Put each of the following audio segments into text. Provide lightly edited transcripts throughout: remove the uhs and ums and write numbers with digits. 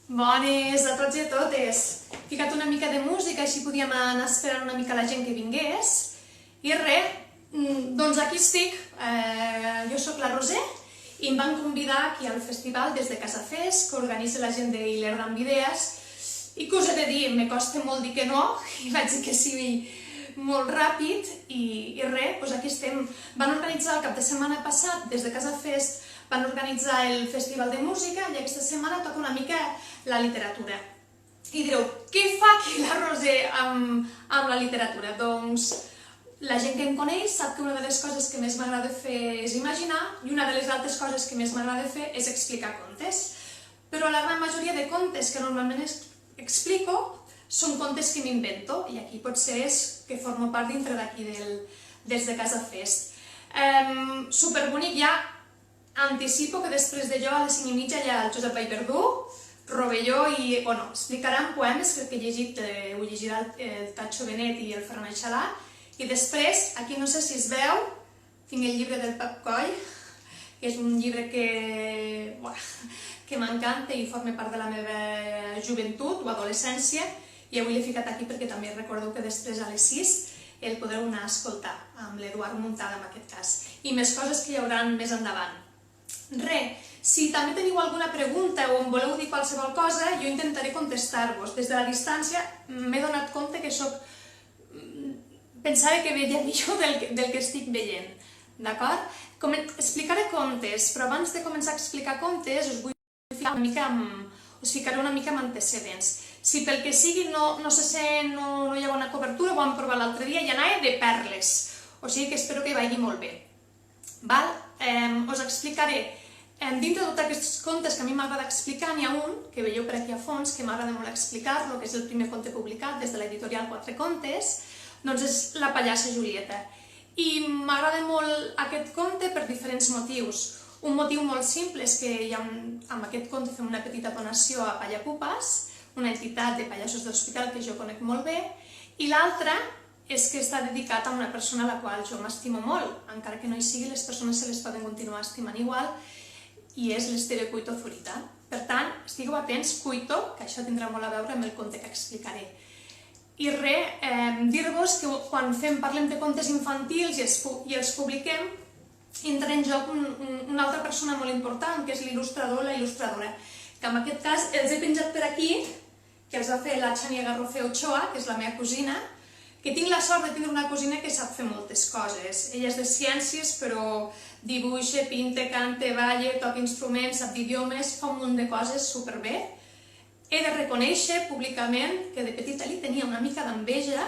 Bones a tots i a totes. He ficat una mica de música, així podíem anar esperant una mica la gent que vingués. I res, doncs aquí estic. Jo sóc la Roser i em van convidar aquí al festival des de Casa Fest, que organitza la gent d'Hiler amb Idees. I què us he de dir, me costa molt dir que no, i vaig dir que sí molt ràpid, i res, doncs aquí estem. Van organitzar el cap de setmana passat, des de Casa Fest, van organitzar el festival de música i aquesta setmana toca una mica la literatura. I direu, què fa aquí la Roser amb la literatura? Doncs la gent que em coneix sap que una de les coses que més m'agrada fer és imaginar i una de les altres coses que més m'agrada fer és explicar contes. Però la gran majoria de contes que normalment explico són contes que m'invento i aquí potser és que formo part dintre d'aquí des de Casa Fest. Superbonic, ja anticipo que després de jo a les 5:30 hi ha el Josep Vallverdú, Rovelló i, bueno, explicaran poemes que he llegit, ho llegirà el Tatxo Benet i el Ferran Aixalà, i després, aquí no sé si es veu, tinc el llibre del Pep Coll, que és un llibre que m'encanta i forma part de la meva joventut o adolescència, i avui l'he ficat aquí perquè també recordeu que després a les 6 el podreu anar a escoltar amb l'Eduard Muntada en aquest cas, i més coses que hi haurà més endavant. Res, si també teniu alguna pregunta o em voleu dir qualsevol cosa, jo intentaré contestar-vos. Des de la distància m'he donat compte que pensava que veia millor del que estic veient, d'acord? Explicaré contes, però abans de començar a explicar contes us ficaré una mica amb antecedents. Si pel que sigui no hi ha bona cobertura, ho vam provar l'altre dia i anava de perles, o sigui que espero que vagi molt bé. Us explicaré, dintre de tots aquests contes que a mi m'agrada explicar, n'hi ha un, que veieu per aquí a fons, que m'agrada molt explicar-lo, que és el primer conte publicat des de l'editorial Quatre Contes, doncs és La pallassa Julieta. I m'agrada molt aquest conte per diferents motius. Un motiu molt simple és que amb aquest conte fem una petita donació a Pallapupes, una entitat de pallassos d'hospital que jo conec molt bé, i l'altra és que està dedicat a una persona a la qual jo m'estimo molt, encara que no hi sigui, les persones se les poden continuar estimant igual, i és l'Esteve Cuito Zurita. Per tant, estigueu atents, Cuito, que això tindrà molt a veure amb el conte que explicaré. I res, dir-vos que quan parlem de contes infantils i els publiquem, entra en joc una altra persona molt important, que és l'il·lustrador o la il·lustradora, que en aquest cas els he penjat per aquí, que els va fer la Xania Garrofe Ochoa, que és la meva cosina, que tinc la sort de tindre una cosina que sap fer moltes coses. Ella és de ciències, però dibuixa, pinta, canta, balla, toca instruments, sap d'idiomes, fa un munt de coses superbé. He de reconèixer públicament que de petita li tenia una mica d'enveja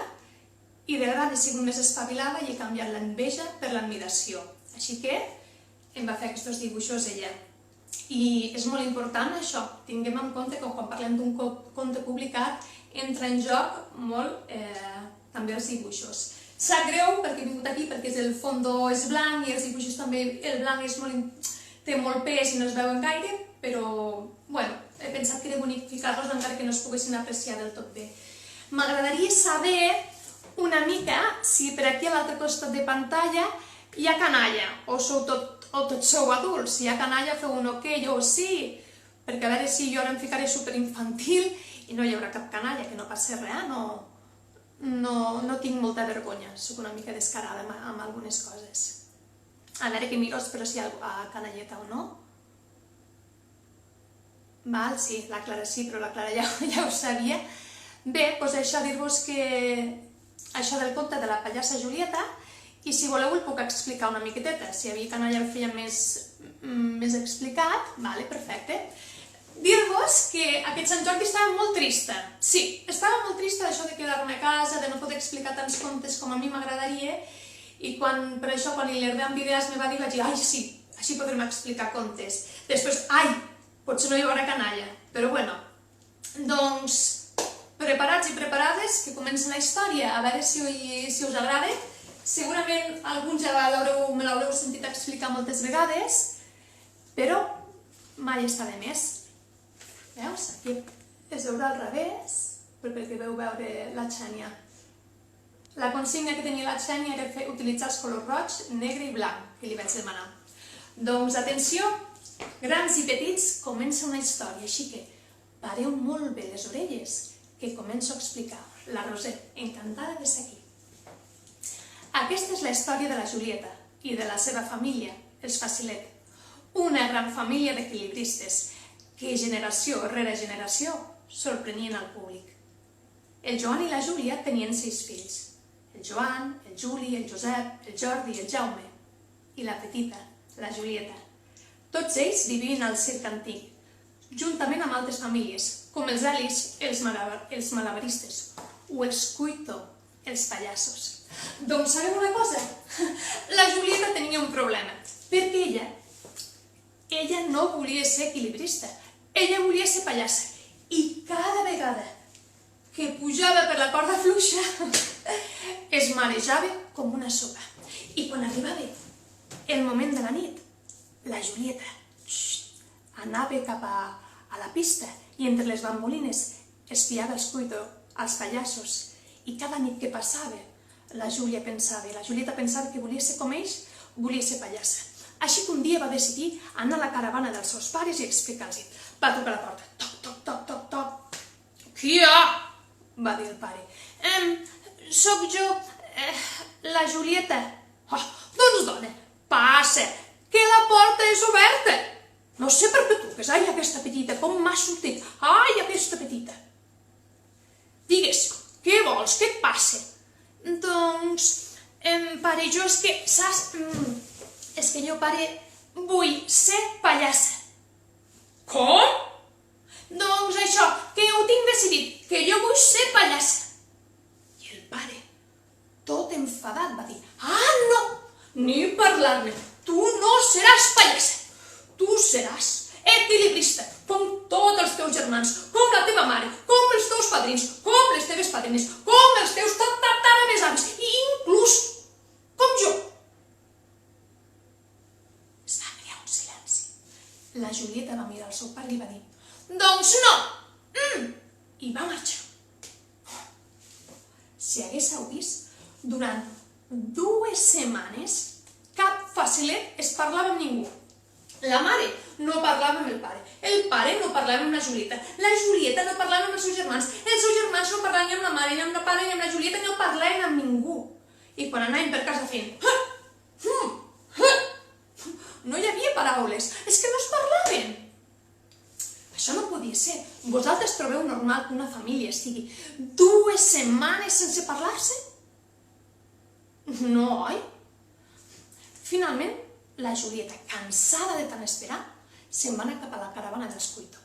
i de gran he sigut més espavilada i he canviat l'enveja per l'admiració. Així que em va fer aquests dibuixos ella. I és molt important això, tinguem en compte que quan parlem d'un conte publicat entra en joc molt també els dibuixos. Sap greu perquè he vingut aquí perquè el fons és blanc i els dibuixos també, el blanc té molt pes i no es veuen gaire, però he pensat que era bonic ficar-los encara que no es poguessin apreciar del tot bé. M'agradaria saber una mica si per aquí a l'altre costat de pantalla hi ha canalla o tots sou adults. Si hi ha canalla feu un ok o sí, perquè a veure si jo ara em ficaré superinfantil i no hi haurà cap canalla, que no passa res, no tinc molta vergonya, soc una mica descarada amb algunes coses. A veure que miro, però si hi ha canalleta o no. Sí, la Clara sí, però la Clara ja ho sabia. Bé, doncs això, dir-vos que això del conte de la pallassa Julieta, i si voleu el puc explicar una miqueteta. Si hi havia canalla el feia més explicat, perfecte. Dir-vos que aquest Sant Jordi estava molt trista. Sí, estava molt trista d'això de quedar-me a casa, de no poder explicar tants contes com a mi m'agradaria, i per això quan Hiler amb Idees me va dir, vaig dir, ai sí, així podrem explicar contes. Després, ai, potser no hi haurà canalla, però bueno, doncs preparats i preparades, que comença la història, a veure si us agrada. Segurament alguns ja me l'haureu sentit explicar moltes vegades, però mai està de més. Veus? Aquí es veurà al revés, perquè veu veure la Xènia. La consigna que tenia la Xènia era utilitzar els colors roig, negre i blanc, que li vaig demanar. Doncs atenció, grans i petits, comença una història, així que pareu molt bé les orelles, que començo a explicar. La Roser, encantada de ser aquí. Aquesta és la història de la Julieta i de la seva família, els Facilet, una gran família d'equilibristes que generació rere generació sorprenien al públic. El Joan i la Júlia tenien 6 fills, el Joan, el Juli, el Josep, el Jordi i el Jaume, i la petita, la Julieta. Tots ells vivien al circ antic, juntament amb altres famílies, com els Alis, els malabaristes, o els Cuito, els pallassos. Doncs sabeu una cosa? La Julieta tenia un problema, perquè ella no volia ser equilibrista, ella volia ser pallassa, i cada vegada que pujava per la corda fluixa es marejava com una sopa. I quan arribava el moment de la nit, la Julieta anava cap a la pista i entre les bambolines espiava els Cuito, els pallassos, i cada nit que passava la Julieta pensava que volia ser com ells, volia ser pallassa. Així que un dia va decidir anar a la caravana dels seus pares i explicar-los. Va trucar a la porta. Toc, toc, toc, toc, toc. Qui hi ha? Va dir el pare. Soc jo, la Julieta. Oh, doncs dona, passa, que la porta és oberta. No sé per què truques. Ai, aquesta petita, com m'ha sortit. Ai, aquesta petita. Digues, què vols? Què et passa? Doncs, pare, jo és que, saps? És que jo, pare, vull ser pallassa. Com? Doncs això, que ho tinc decidit, que jo vull ser pallassa. I el pare, tot enfadat, va dir, ah, no, ni parlar-ne, tu no seràs pallassa, tu seràs equilibrista, com tots els teus germans, com la teva mare, com els teus padrins, com les teves padrines, com els teus tatarabesavis, i inclús com jo. Es va crear un silenci. La Julieta va mirar el seu pare i va dir, doncs no! I va marxar. Si haguéssiu vist, durant 2 setmanes, cap facilet es parlava amb ningú. La mare no parlava amb el pare no parlava amb la Julieta no parlava amb els seus germans no parlaven ni amb la mare, ni amb el pare, ni amb la Julieta, no parlaven amb ningú. I quan anàvem per casa fent no hi havia paraules, és que no es parlaven. Això no podia ser. Vosaltres trobeu normal que una família estigui 2 setmanes sense parlar-se? No, oi? Finalment, la Julieta, cansada de tant esperar, se'n va anar cap a la caravana dels Cuito.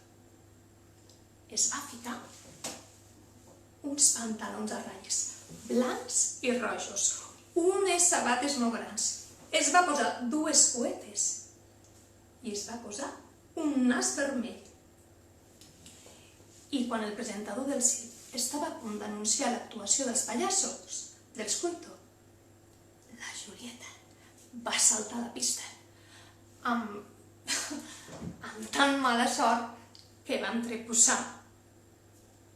Es va ficar uns pantalons a ratlles, blancs i rojos, unes sabates molt grans. Es va posar 2 cuetes i es va posar un nas vermell. I quan el presentador del circ estava a punt d'anunciar l'actuació dels pallassos, dels Cuito, la Julieta va saltar a la pista amb tan mala sort que va entreposar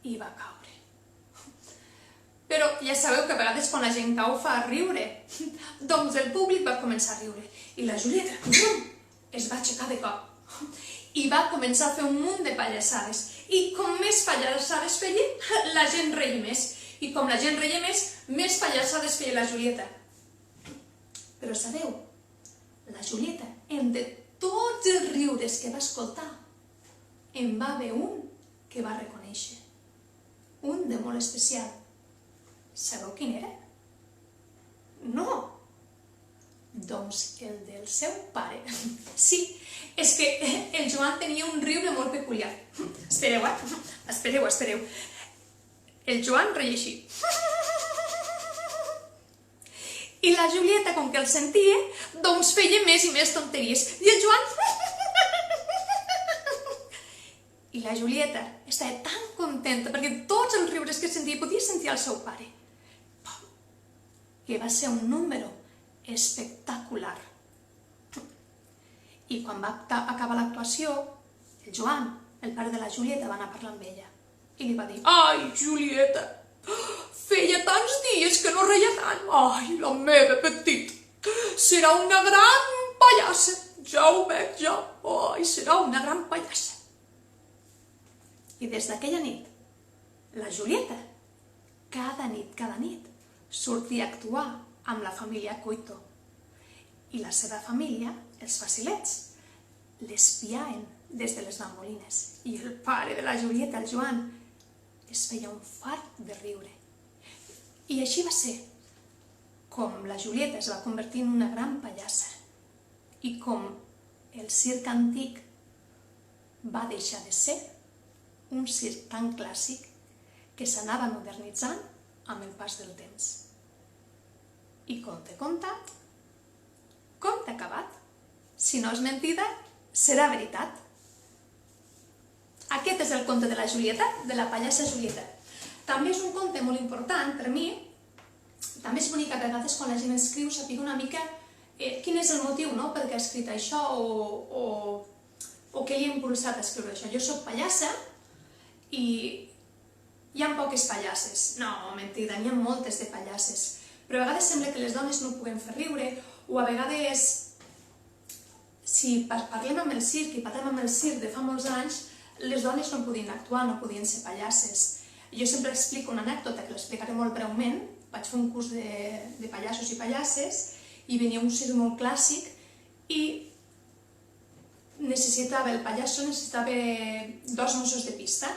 i va caure. Però ja sabeu que a vegades quan la gent cau fa riure. Doncs el públic va començar a riure i la Julieta es va aixecar de cop i va començar a fer un munt de pallassades. I com més pallassades feia, la gent reia més. I com la gent reia més pallassades feia la Julieta. Però sabeu, la Julieta, entre tots els riures que va escoltar, en va haver un que va reconèixer. Un de molt especial. Sabeu quin era? No. Doncs el del seu pare. Sí, és que el Joan tenia un riure molt peculiar. Espereu, espereu. El Joan reia així. I la Julieta, com que el sentia, doncs feia més i més tonteries. I el Joan... I la Julieta estava tan contenta perquè tots els riures que sentia podia sentir el seu pare. Que va ser un número espectacular. I quan va acabar l'actuació, el Joan, el pare de la Julieta, va anar a parlar amb ella. I li va dir, ai, Julieta, feia tants dies que no reia tant. Ai, la meva petita, serà una gran pallassa. Ja ho veig, ja. Ai, serà una gran pallassa. I des d'aquella nit, la Julieta, cada nit, sortia a actuar amb la família Coito. I la seva família, els facilets, l'espiaven des de les bambolines. I el pare de la Julieta, el Joan, es feia un fart de riure. I així va ser com la Julieta es va convertir en una gran pallassa i com el circ antic va deixar de ser un circ tan clàssic que s'anava modernitzant amb el pas del temps. I conte contat, conte acabat. Si no és mentida, serà veritat. Aquest és el conte de la Julieta, de la pallassa Julieta. També és un conte molt important per mi. També és bonic a vegades quan la gent escriu saber una mica quin és el motiu per què ha escrit això o què li ha impulsat a escriure això. Jo soc pallassa i hi ha poques pallasses. No, mentida, n'hi ha moltes de pallasses. Però a vegades sembla que les dones no puguem fer riure o a vegades, si parlem amb el circ i parlem amb el circ de fa molts anys, les dones no podien actuar, no podien ser pallasses. Jo sempre explico una anècdota que l'explicaré molt breument. Vaig fer un curs de pallassos i pallasses i venia un circ molt clàssic i el pallasso necessitava 2 Mossos de pista.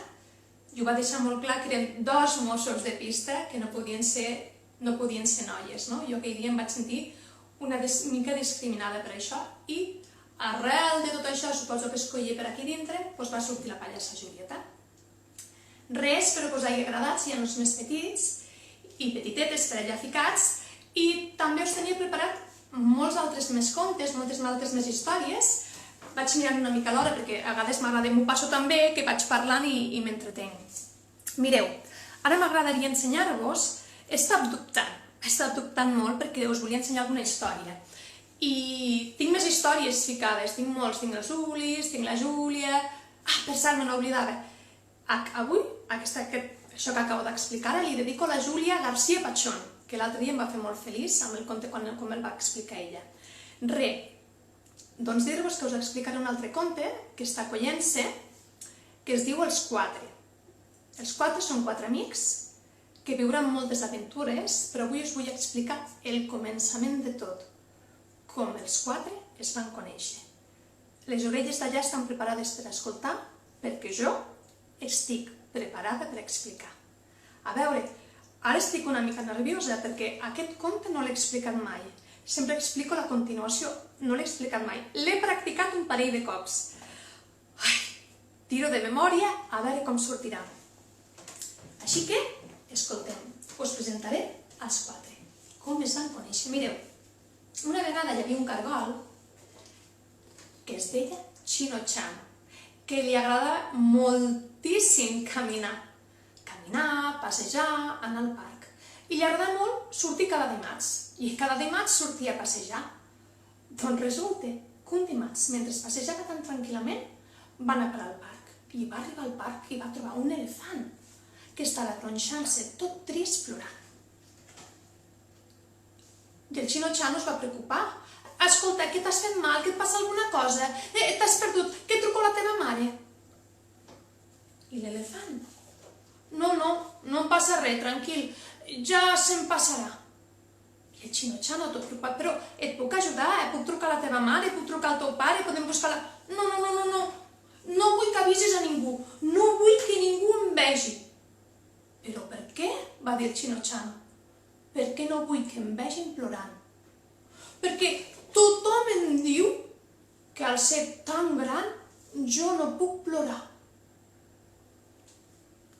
I ho va deixar molt clar que eren 2 Mossos de pista que no podien ser noies. Jo aquell dia em vaig sentir una mica discriminada per això i arrel de tot això, suposo que es collia per aquí dintre, va sortir la pallassa Julieta. Res, espero que us hagi agradat, si hi ha els més petits i petitetes per allà ficats, i també us tenia preparat molts altres més contes, moltes altres més històries. Vaig mirant una mica l'hora perquè a vegades m'agrada, m'ho passo tan bé que vaig parlant i m'entretenc. Mireu, ara m'agradaria ensenyar-vos, he estat dubtant molt perquè us volia ensenyar alguna història. I tinc més històries ficades, tinc molts, tinc els Ulis, tinc la Júlia... Per cert, me n'oblidava. Avui, això que acabo d'explicar, li dedico a la Júlia García Pachón, que l'altre dia em va fer molt feliç amb el conte quan el va explicar ella. Doncs dir-vos que us explicaré un altre conte que està collent-se, que es diu Els Quatre. Els Quatre són 4 amics que viuran moltes aventures, però avui us vull explicar el començament de tot, com els 4 es van conèixer. Les orelles d'allà estan preparades per escoltar, perquè jo estic preparada per explicar. A veure, ara estic una mica nerviosa perquè aquest conte no l'he explicat mai. Sempre explico la continuació, no l'he explicat mai. L'he practicat un parell de cops. Tiro de memòria a veure com sortirà. Així que, escolteu, us presentaré els 4. Com es van conèixer? Mireu, una vegada hi havia un cargol que es deia Chino Chano, que li agradava moltíssim caminar, passejar, anar al parc. I li agradava molt sortir cada dimarts, i cada dimarts sortia a passejar. Doncs resulta que un dimarts, mentre passejava tan tranquil·lament, va anar per al parc. I va arribar al parc i va trobar un elefant que estava tronxant-se tot trist plorant. I el Chino Chano es va preocupar. Escolta, que t'has fet mal? Que et passa alguna cosa? T'has perdut? Que truco a la teva mare? I l'elefant? No em passa res, tranquil, ja se'm passarà. I el Chino Chano tot preocupat, però et puc ajudar? Puc trucar a la teva mare? Puc trucar al teu pare? Podem buscar la... No vull que avisis a ningú, no vull que ningú em vegi. Però per què? Va dir el Chino Chano. Per què no vull que em vegin plorant? Perquè tothom em diu que al ser tan gran jo no puc plorar.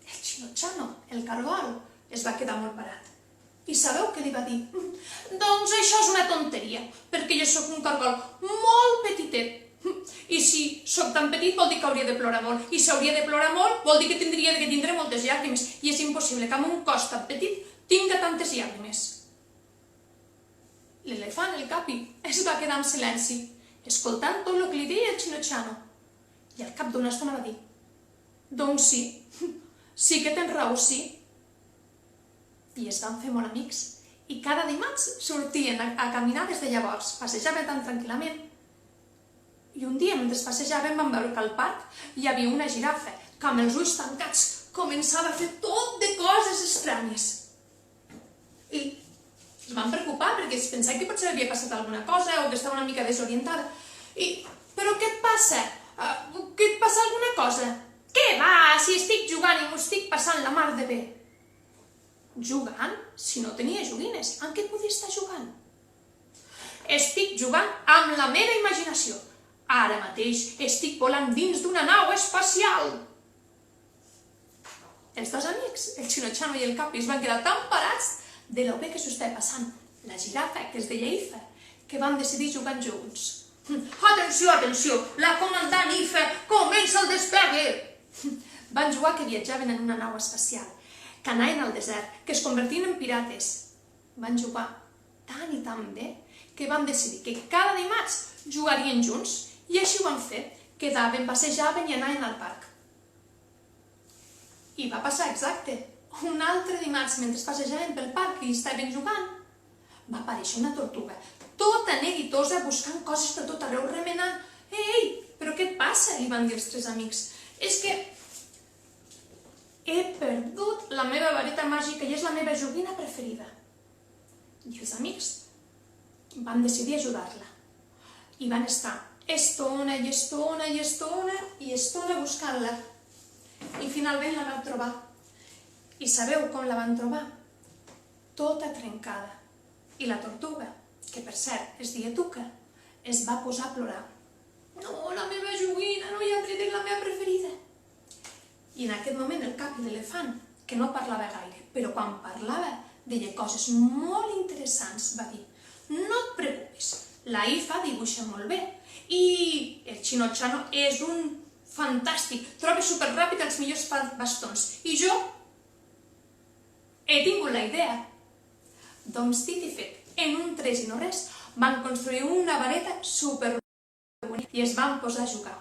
El Chino Chano, el cargol, es va quedar molt parat. I sabeu què li va dir? Doncs això és una tonteria, perquè jo sóc un cargol molt petitet. I si sóc tan petit vol dir que hauria de plorar molt. I si hauria de plorar molt vol dir que tindria de tindre moltes llàgrimes. I és impossible que amb un cos tan petit tinga tantes llàgrimes. L'elefant, el capi, es va quedar en silenci, escoltant tot el que li deia el Chino Chano. I al cap d'una estona va dir, doncs sí que tens raó, sí. I es van fer molt amics, i cada dimarts sortien a caminar des de llavors, passejaven tan tranquil·lament. I un dia, mentre passejaven, van veure que al parc hi havia una girafa. que amb els ulls tancats començava a fer tot de coses estranyes. I es van preocupar perquè es pensava que potser havia passat alguna cosa o que estava una mica desorientada. Però què et passa? Que et passa alguna cosa? Què va? Si estic jugant i m'ho estic passant la mar de bé. Jugant? Si no tenia joguines, amb què podia estar jugant? Estic jugant amb la meva imaginació. Ara mateix estic volant dins d'una nau espacial. Els dos amics, el Chino-chan i el Capi, es van quedar tan parats de lo bé que s'ho estava passant la girafa, que es deia Ifa, que van decidir jugar junts. Atenció, atenció, la comandant Ifa comença el despegue! Van jugar que viatjaven en una nau espacial, que anaven al desert, que es convertien en pirates. Van jugar tan i tan bé que van decidir que cada dimarts jugarien junts i així ho van fer. Quedaven, passejaven i anaven al parc. I va passar exacte. Un altre dimarts, mentre passejaven pel parc i estaven jugant, va aparèixer una tortuga, tota neguitosa, buscant coses per tot arreu, remenant. Ei, però què et passa? Li van dir els tres amics. És que he perdut la meva vareta màgica i és la meva joguina preferida. I els amics van decidir ajudar-la. I van estar estona i estona i estona i estona buscant-la. I finalment la van trobar. I sabeu com la van trobar? Tota trencada. I la tortuga, que per cert es deia Tuca, es va posar a plorar. No, la meva joguina, no hi ha tret la meva preferida. I en aquest moment el Capi l'elefant, que no parlava gaire, però quan parlava deia coses molt interessants, va dir: no et preocupis, la Ifa dibuixa molt bé i el Chino-chan és un fantàstic, troba superràpid els millors bastons i jo he tingut la idea. Doncs dit i fet, en un tres i no res, van construir una vareta superbonica i es van posar a jugar.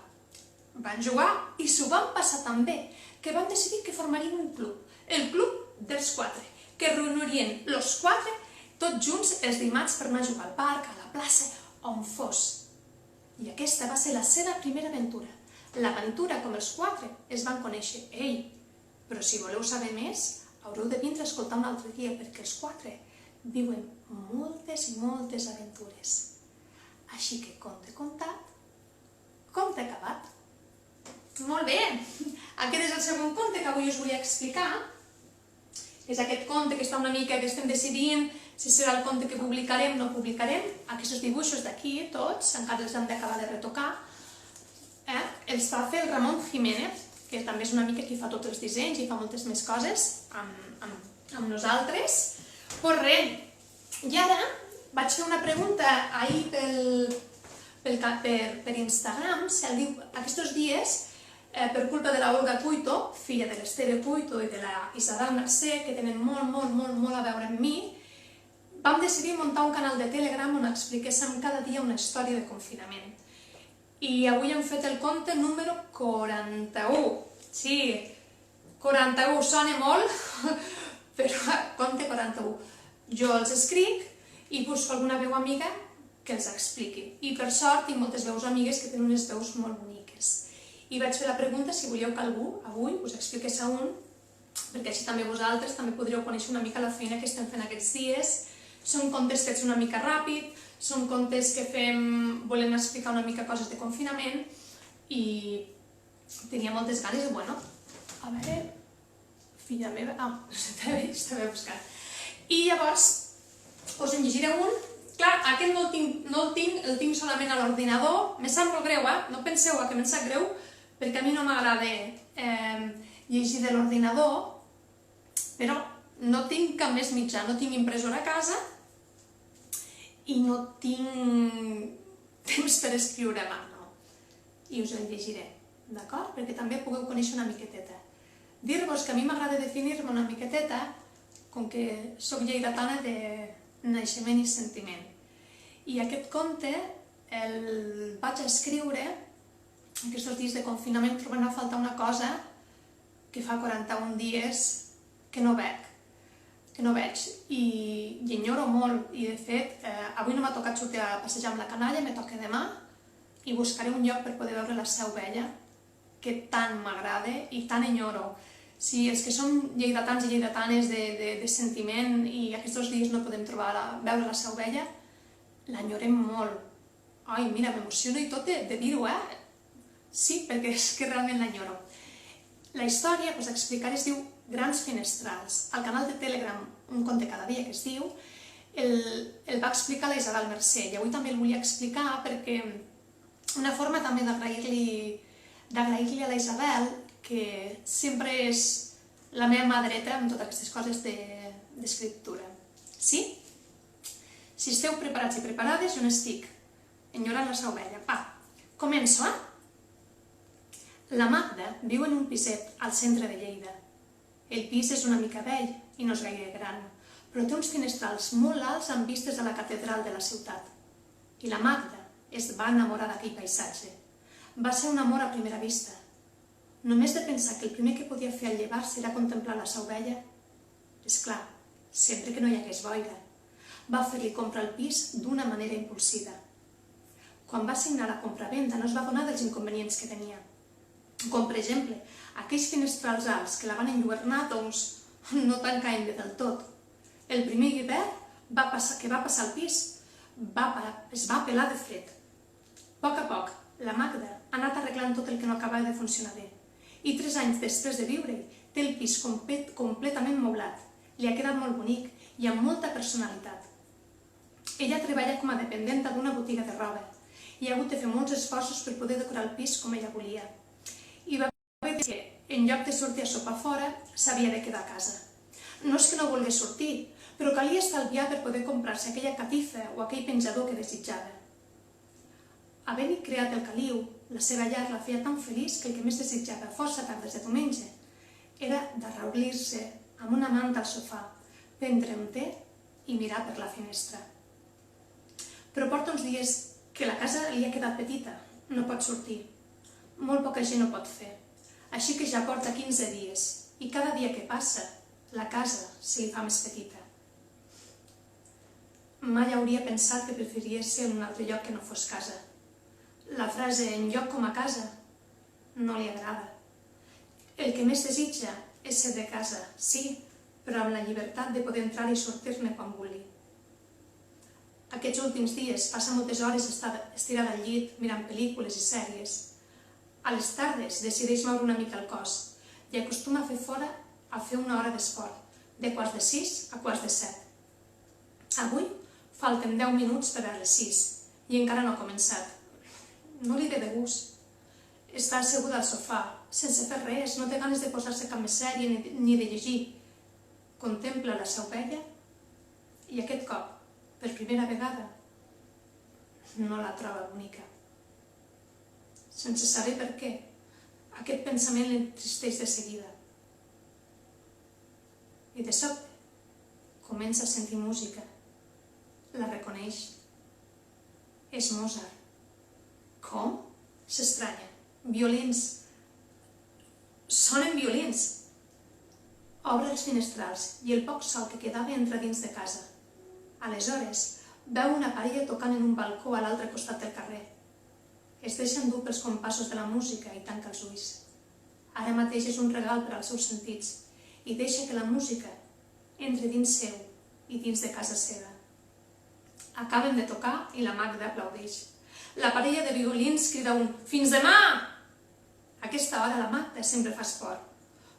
Van jugar i s'ho van passar tan bé que van decidir que formarien un club, el club dels quatre, que reunirien els quatre tots junts els dimarts per anar a jugar al parc, a la plaça, on fos. I aquesta va ser la seva primera aventura. L'aventura com els quatre es van conèixer. Ei, però si voleu saber més, haureu de vindre a escoltar un altre dia, perquè els quatre viuen moltes i moltes aventures. Així que conte contat, conte acabat. Molt bé, aquest és el segon conte que avui us volia explicar. És aquest conte que està una mica que estem decidint si serà el conte que publicarem o no publicarem. Aquests dibuixos d'aquí, tots, encara els hem d'acabar de retocar. Els va fer el Ramon Jiménez, que també és una mica qui fa tots els dissenys i fa moltes més coses amb nosaltres. Pues res, i ara vaig fer una pregunta ahir per Instagram, aquests dies, per culpa de la Olga Cuito, filla de l'Esteve Cuito i de la Isabel Mercè, que tenen molt a veure amb mi, vam decidir muntar un canal de Telegram on expliquéssim cada dia una història de confinament. I avui hem fet el conte número 41. Sí, 41 sona molt, però conte 41. Jo els escric i busco alguna veu amiga que els expliqui. I per sort tinc moltes veus amigues que tenen unes veus molt boniques. I vaig fer la pregunta si volíeu que algú avui us expliqués a un, perquè així també vosaltres també podríeu conèixer una mica la feina que estem fent aquests dies. Són contes fets una mica ràpid, són contes que volem explicar una mica coses de confinament i tenia moltes ganes i bueno, a veure, filla meva, estava buscant. I llavors us en llegiré un. Clar, aquest no el tinc solament a l'ordinador, me sap molt greu, no penseu que me'n sap greu, perquè a mi no m'agrada llegir de l'ordinador, però no tinc cap més mitjà, no tinc impressora a casa i no tinc temps per escriure a mà, no. I us el llegiré, d'acord? Perquè també pugueu conèixer una miqueteta. Dir-vos que a mi m'agrada definir-me una miqueteta com que soc lleidatana de naixement i sentiment. I aquest conte el vaig escriure aquests dies de confinament trobant a faltar una cosa que fa 41 dies que no veig. I enyoro molt. I de fet, avui no m'ha tocat sortir a passejar amb la canalla, me toca demà i buscaré un lloc per poder veure la seu vella, que tant m'agrada i tant enyoro. Si els que som lleidatans i lleidatanes de sentiment i aquests 2 dies no podem veure la Seu Vella, l'enyorem molt. Ai, mira, m'emociono i tot de dir-ho, Sí, perquè és que realment l'enyoro. La història, a explicar, es diu Grans Finestrals. Al canal de Telegram, Un conte cada dia, que es diu, el va explicar la Isabel Mercè, i avui també el volia explicar perquè una forma també d'agrair-li a la Isabel, que sempre és la meva mà dreta amb totes aquestes coses d'escriptura. Sí? Si esteu preparats i preparades, jo n'estic enyorant la Seu Vella. Va, començo, La Magda viu en un piset al centre de Lleida. El pis és una mica vell i no és gaire gran, però té uns finestrals molt alts amb vistes a la catedral de la ciutat. I la Magda es va enamorar d'aquell paisatge. Va ser un amor a primera vista. Només de pensar que el primer que podia fer al llevar-se era contemplar la Seu Vella, és clar, sempre que no hi hagués boira, va fer-li comprar el pis d'una manera impulsiva. Quan va signar la compra-venda no es va donar dels inconvenients que tenia, com per exemple, aquells finestrals alts que la van enlluernar, doncs no tancaven bé del tot. El primer hivern que va passar al pis es va pelar de fred. A poc, la Magda ha anat arreglant tot el que no acabava de funcionar bé. I 3 anys després de viure-hi, té el pis completament moblat. Li ha quedat molt bonic i amb molta personalitat. Ella treballa com a dependenta d'una botiga de roba i ha hagut de fer molts esforços per poder decorar el pis com ella volia. I va haver que, en lloc de sortir a sopar fora, s'havia de quedar a casa. No és que no volgués sortir, però calia estalviar per poder comprar-se aquella catifa o aquell penjador que desitjava. Havent-hi creat el caliu, la seva llar la feia tan feliç que el que més desitjava força tardes de diumenge era d'arraulir-se amb una manta al sofà, prendre un té i mirar per la finestra. Però porta uns dies que la casa li ha quedat petita, no pot sortir. Molt poca gent ho pot fer, així que ja porta 15 dies i cada dia que passa la casa se li fa més petita. Mai hauria pensat que preferiria ser en un altre lloc que no fos casa. La frase "en lloc com a casa" no li agrada. El que més desitja és ser de casa, sí, però amb la llibertat de poder entrar i sortir-ne quan vulgui. Aquests últims dies passa moltes hores estirada al llit mirant pel·lícules i sèries. A les tardes decideix moure una mica el cos i acostuma a fer una hora d'esport, de 5:45 a 5:45. Avui falten 10 minuts per a les 6 i encara no ha començat. No li ve de gust. Està asseguda al sofà, sense fer res, no té ganes de posar-se cap més sèrie ni de llegir. Contempla la Seu Vella i aquest cop, per primera vegada, no la troba bonica. Sense saber per què, aquest pensament l'entristeix de seguida. I de sobte comença a sentir música. La reconeix. És Mozart. Com? S'estranya. Violins. Sonen violins. Obre els finestrals i el poc sol que quedava entra dins de casa. Aleshores, veu una parella tocant en un balcó a l'altre costat del carrer. Es deixa endur pels compassos de la música i tanca els ulls. Ara mateix és un regal per als seus sentits i deixa que la música entri dins seu i dins de casa seva. Acaben de tocar i la Magda aplaudeix. La parella de violins crida un "Fins demà!". A aquesta hora la Magda sempre fa esport.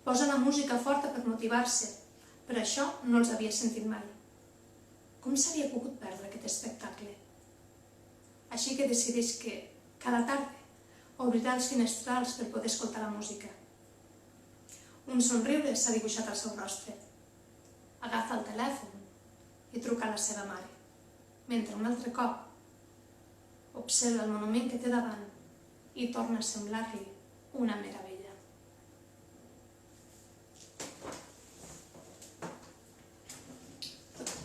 Posa la música forta per motivar-se, però això no els havia sentit mai. Com s'havia pogut perdre aquest espectacle? Així que decideix que cada tarda obrirà els finestrals per poder escoltar la música. Un somriure s'ha dibuixat al seu rostre. Agafa el telèfon i truca a la seva mare, mentre un altre cop observa el monument que té davant i torna a semblar-li una meravella.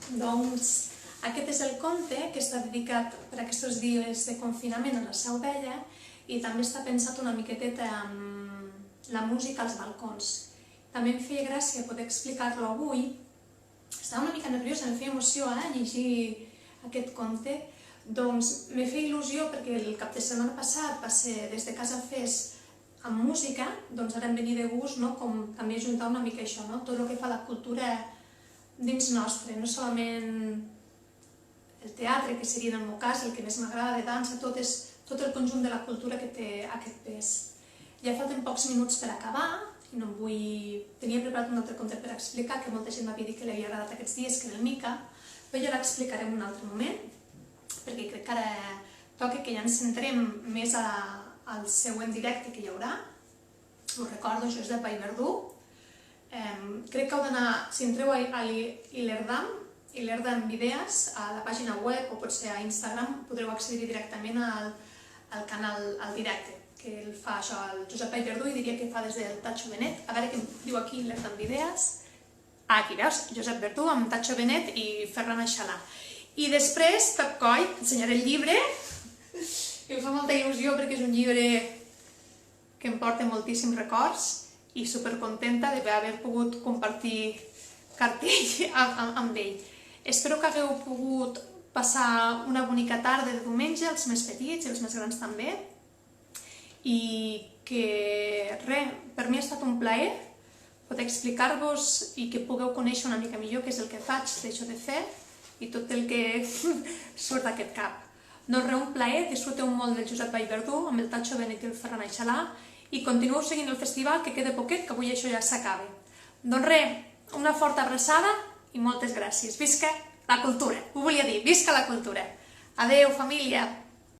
Doncs aquest és el conte que està dedicat per aquests dies de confinament a la Seu Vella i també està pensat una miqueteta amb la música als balcons. També em feia gràcia poder explicar-lo avui. Estava una mica nerviosa, em feia emoció llegir aquest conte. Doncs me feia il·lusió perquè el cap de setmana passat va ser Des de casa fes amb música, doncs ara em venia de gust com també ajuntar una mica això, tot el que fa la cultura dins nostre, no solament el teatre, que seria en el meu cas el que més m'agrada de dansa, tot el conjunt de la cultura que té aquest pes. Ja falten pocs minuts per acabar, i no em vull... Tenia preparat un altre conte per explicar, que molta gent m'havia dit que li havia agradat aquests dies, que era el Mica, però jo l'explicaré en un altre moment, perquè crec que ara toca que ja ens centrem més al següent directe que hi haurà. Us recordo, Josep Vallverdú. Crec que heu d'anar, si entreu a Ilerdam Idees, a la pàgina web o potser a Instagram, podreu accedir directament al canal, al directe, que el fa això el Josep Vallverdú i diria que fa des del Tacho Benet. A veure què em diu aquí Ilerdam Idees. Aquí veus, Josep Verdú amb Tacho Benet i Ferran Aixalà. I després, Pep Coll, ensenyaré el llibre, que em fa molta il·lusió perquè és un llibre que em porta moltíssims records i supercontenta d'haver pogut compartir cartell amb ell. Espero que hagueu pogut passar una bonica tarda de diumenge, els més petits i els més grans també, i que res, per mi ha estat un plaer poder explicar-vos i que pugueu conèixer una mica millor què és el que faig, deixo de fer i tot el que surt d'aquest cap. Doncs res, un plaer, disfruteu molt del Josep Vallverdú amb el Tacho Benet i el Ferran Aixalà i continueu seguint el festival, que queda poquet, que avui això ja s'acaba. Doncs res, una forta abraçada i moltes gràcies. Visca la cultura! Ho volia dir, visca la cultura! Adeu, família!